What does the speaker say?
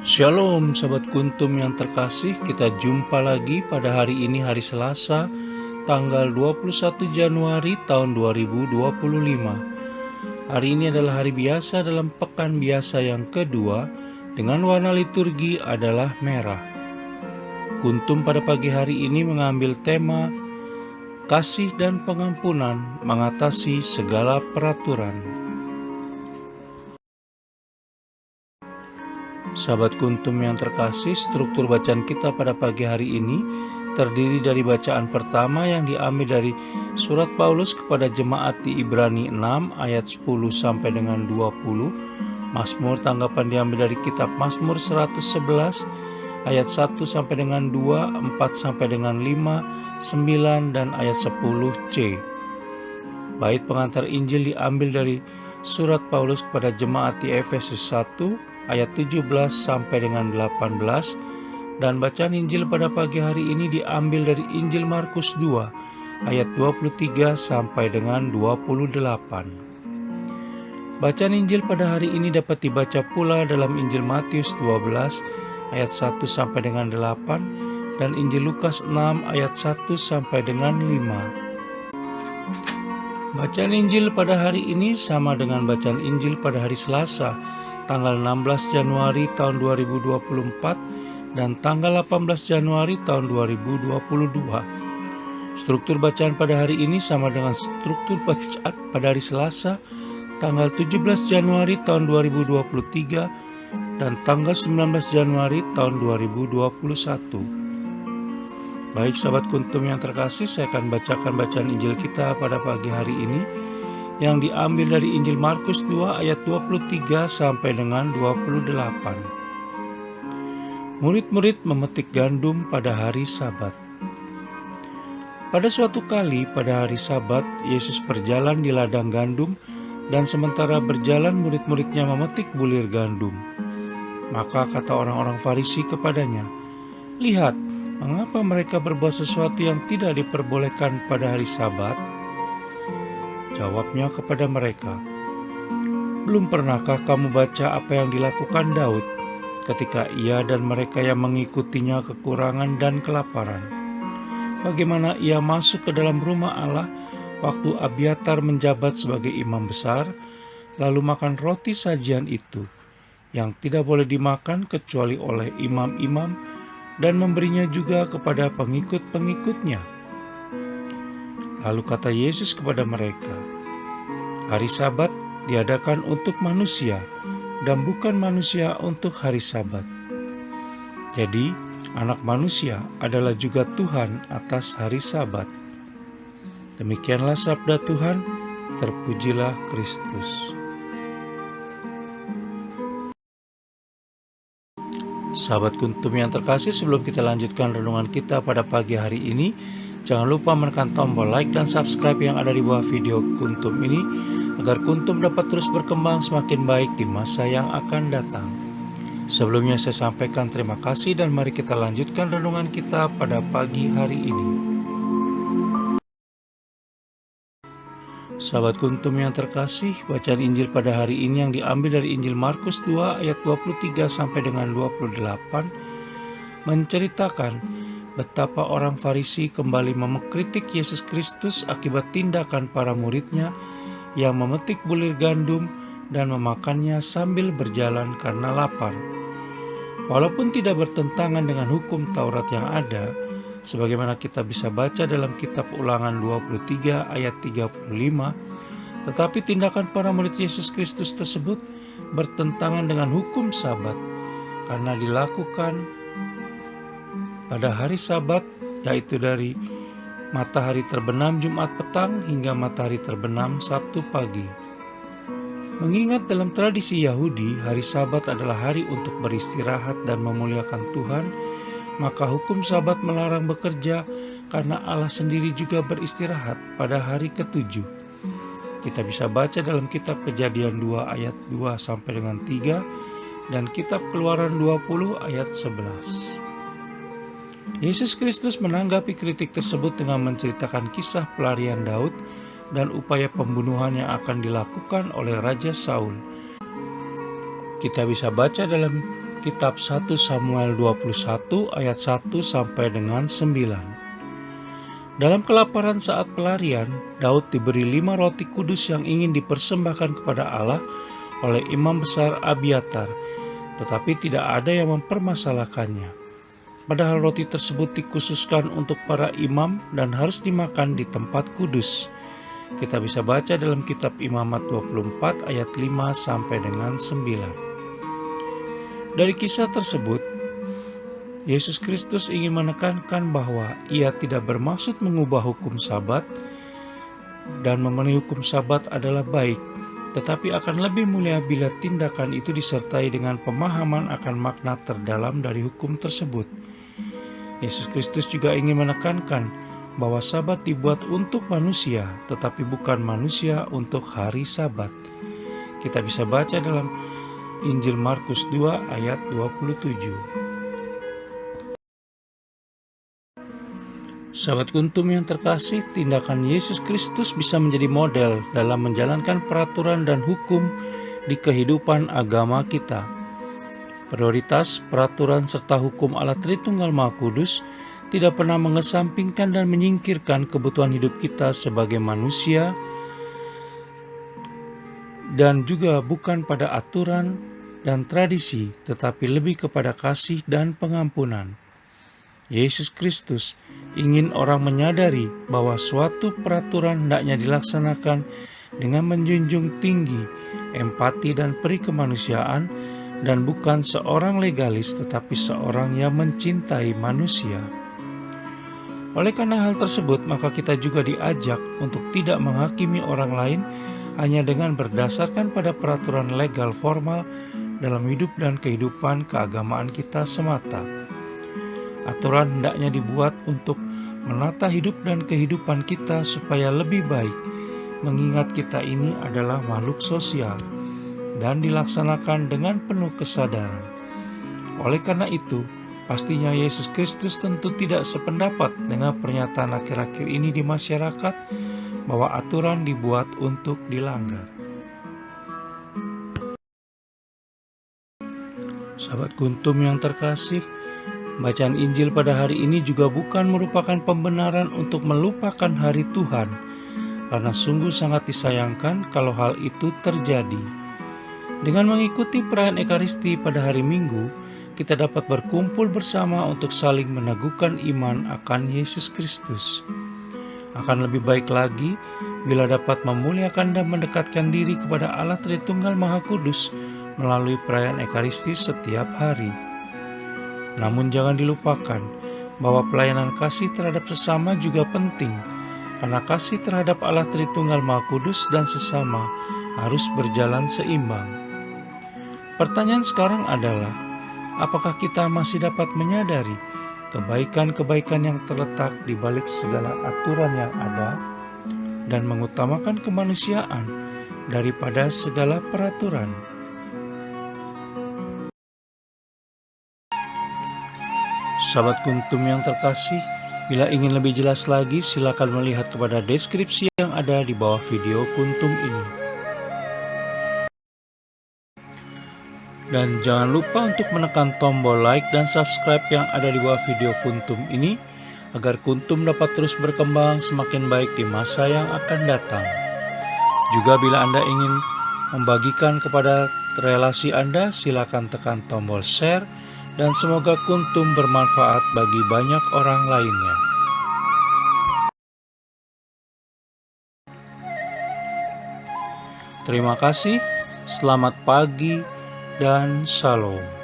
Shalom Sahabat Kuntum yang terkasih, kita jumpa lagi pada hari ini, hari Selasa, tanggal 21 Januari tahun 2025. Hari ini adalah hari biasa dalam pekan biasa yang kedua, dengan warna liturgi adalah merah. Kuntum pada pagi hari ini mengambil tema kasih dan pengampunan mengatasi segala peraturan. Sahabat Kuntum yang terkasih, struktur bacaan kita pada pagi hari ini terdiri dari bacaan pertama yang diambil dari surat Paulus kepada jemaat di Ibrani 6 ayat 10 sampai dengan 20. Mazmur tanggapan diambil dari kitab Mazmur 111 ayat 1 sampai dengan 2, 4 sampai dengan 5, 9 dan ayat 10c. Bait pengantar Injil diambil dari surat Paulus kepada jemaat di Efesus 1 ayat 17 sampai dengan 18, dan bacaan Injil pada pagi hari ini diambil dari Injil Markus 2 ayat 23 sampai dengan 28. Bacaan Injil pada hari ini dapat dibaca pula dalam Injil Matius 12 ayat 1 sampai dengan 8 dan Injil Lukas 6 ayat 1 sampai dengan 5. Bacaan Injil pada hari ini sama dengan bacaan Injil pada hari Selasa, tanggal 16 Januari tahun 2024 dan tanggal 18 Januari tahun 2022. Struktur bacaan pada hari ini sama dengan struktur bacaan pada hari Selasa, tanggal 17 Januari tahun 2023 dan tanggal 19 Januari tahun 2021. Baik sahabat Kuntum yang terkasih, saya akan bacakan bacaan Injil kita pada pagi hari ini yang diambil dari Injil Markus 2 ayat 23 sampai dengan 28. Murid-murid memetik gandum pada hari Sabat. Pada suatu kali pada hari Sabat, Yesus berjalan di ladang gandum, dan sementara berjalan murid-muridnya memetik bulir gandum. Maka kata orang-orang Farisi kepadanya, "Lihat, mengapa mereka berbuat sesuatu yang tidak diperbolehkan pada hari Sabat?" Jawabnya kepada mereka, "Belum pernahkah kamu baca apa yang dilakukan Daud ketika ia dan mereka yang mengikutinya kekurangan dan kelaparan? Bagaimana ia masuk ke dalam rumah Allah waktu Abiatar menjabat sebagai imam besar, lalu makan roti sajian itu, yang tidak boleh dimakan kecuali oleh imam-imam, dan memberinya juga kepada pengikut-pengikutnya?" Lalu kata Yesus kepada mereka, "Hari Sabat diadakan untuk manusia, dan bukan manusia untuk hari Sabat. Jadi, Anak Manusia adalah juga Tuhan atas hari Sabat." Demikianlah sabda Tuhan, terpujilah Kristus. Sahabat Kuntum yang terkasih, sebelum kita lanjutkan renungan kita pada pagi hari ini, jangan lupa menekan tombol like dan subscribe yang ada di bawah video Kuntum ini, agar Kuntum dapat terus berkembang semakin baik di masa yang akan datang. Sebelumnya saya sampaikan terima kasih, dan mari kita lanjutkan renungan kita pada pagi hari ini. Sahabat Kuntum yang terkasih, bacaan Injil pada hari ini yang diambil dari Injil Markus 2 ayat 23 sampai dengan 28 menceritakan betapa orang Farisi kembali mengkritik Yesus Kristus akibat tindakan para muridnya yang memetik bulir gandum dan memakannya sambil berjalan karena lapar. Walaupun tidak bertentangan dengan hukum Taurat yang ada, sebagaimana kita bisa baca dalam kitab Ulangan 23 ayat 35, tetapi tindakan para murid Yesus Kristus tersebut bertentangan dengan hukum Sabat karena dilakukan pada hari Sabat, yaitu dari matahari terbenam Jumat petang hingga matahari terbenam Sabtu pagi. Mengingat dalam tradisi Yahudi, hari Sabat adalah hari untuk beristirahat dan memuliakan Tuhan, maka hukum Sabat melarang bekerja karena Allah sendiri juga beristirahat pada hari ke-7. Kita bisa baca dalam kitab Kejadian 2 ayat 2 sampai dengan 3 dan kitab Keluaran 20 ayat 11. Yesus Kristus menanggapi kritik tersebut dengan menceritakan kisah pelarian Daud dan upaya pembunuhan yang akan dilakukan oleh Raja Saul. Kita bisa baca dalam kitab 1 Samuel 21 ayat 1 sampai dengan 9. Dalam kelaparan saat pelarian, Daud diberi 5 roti kudus yang ingin dipersembahkan kepada Allah oleh imam besar Abiatar, tetapi tidak ada yang mempermasalahkannya. Padahal roti tersebut dikhususkan untuk para imam dan harus dimakan di tempat kudus. Kita bisa baca dalam kitab Imamat 24 ayat 5 sampai dengan 9. Dari kisah tersebut, Yesus Kristus ingin menekankan bahwa Ia tidak bermaksud mengubah hukum Sabat dan memenuhi hukum Sabat adalah baik, tetapi akan lebih mulia bila tindakan itu disertai dengan pemahaman akan makna terdalam dari hukum tersebut. Yesus Kristus juga ingin menekankan bahwa Sabat dibuat untuk manusia, tetapi bukan manusia untuk hari Sabat. Kita bisa baca dalam Injil Markus 2 ayat 27. Sahabat Kuntum yang terkasih, tindakan Yesus Kristus bisa menjadi model dalam menjalankan peraturan dan hukum di kehidupan agama kita. Prioritas peraturan serta hukum Allah Tritunggal Maha Kudus tidak pernah mengesampingkan dan menyingkirkan kebutuhan hidup kita sebagai manusia, dan juga bukan pada aturan dan tradisi, tetapi lebih kepada kasih dan pengampunan. Yesus Kristus ingin orang menyadari bahwa suatu peraturan hendaknya dilaksanakan dengan menjunjung tinggi empati dan peri kemanusiaan, dan bukan seorang legalis tetapi seorang yang mencintai manusia. Oleh karena hal tersebut, maka kita juga diajak untuk tidak menghakimi orang lain hanya dengan berdasarkan pada peraturan legal formal dalam hidup dan kehidupan keagamaan kita semata. Aturan hendaknya dibuat untuk menata hidup dan kehidupan kita supaya lebih baik, mengingat kita ini adalah makhluk sosial, dan dilaksanakan dengan penuh kesadaran. Oleh karena itu, pastinya Yesus Kristus tentu tidak sependapat dengan pernyataan akhir-akhir ini di masyarakat bahwa aturan dibuat untuk dilanggar. Sahabat Kuntum yang terkasih, bacaan Injil pada hari ini juga bukan merupakan pembenaran untuk melupakan hari Tuhan, karena sungguh sangat disayangkan kalau hal itu terjadi. Dengan mengikuti perayaan Ekaristi pada hari Minggu, kita dapat berkumpul bersama untuk saling meneguhkan iman akan Yesus Kristus. Akan lebih baik lagi bila dapat memuliakan dan mendekatkan diri kepada Allah Tritunggal Maha Kudus melalui perayaan Ekaristi setiap hari. Namun jangan dilupakan bahwa pelayanan kasih terhadap sesama juga penting, karena kasih terhadap Allah Tritunggal Maha Kudus dan sesama harus berjalan seimbang. Pertanyaan sekarang adalah, apakah kita masih dapat menyadari kebaikan-kebaikan yang terletak di balik segala aturan yang ada dan mengutamakan kemanusiaan daripada segala peraturan? Sahabat Kuntum yang terkasih, bila ingin lebih jelas lagi, silakan melihat kepada deskripsi yang ada di bawah video Kuntum ini. Dan jangan lupa untuk menekan tombol like dan subscribe yang ada di bawah video Kuntum ini, agar Kuntum dapat terus berkembang semakin baik di masa yang akan datang. Juga bila Anda ingin membagikan kepada relasi Anda, silakan tekan tombol share, dan semoga Kuntum bermanfaat bagi banyak orang lainnya. Terima kasih, selamat pagi, dan Shalom.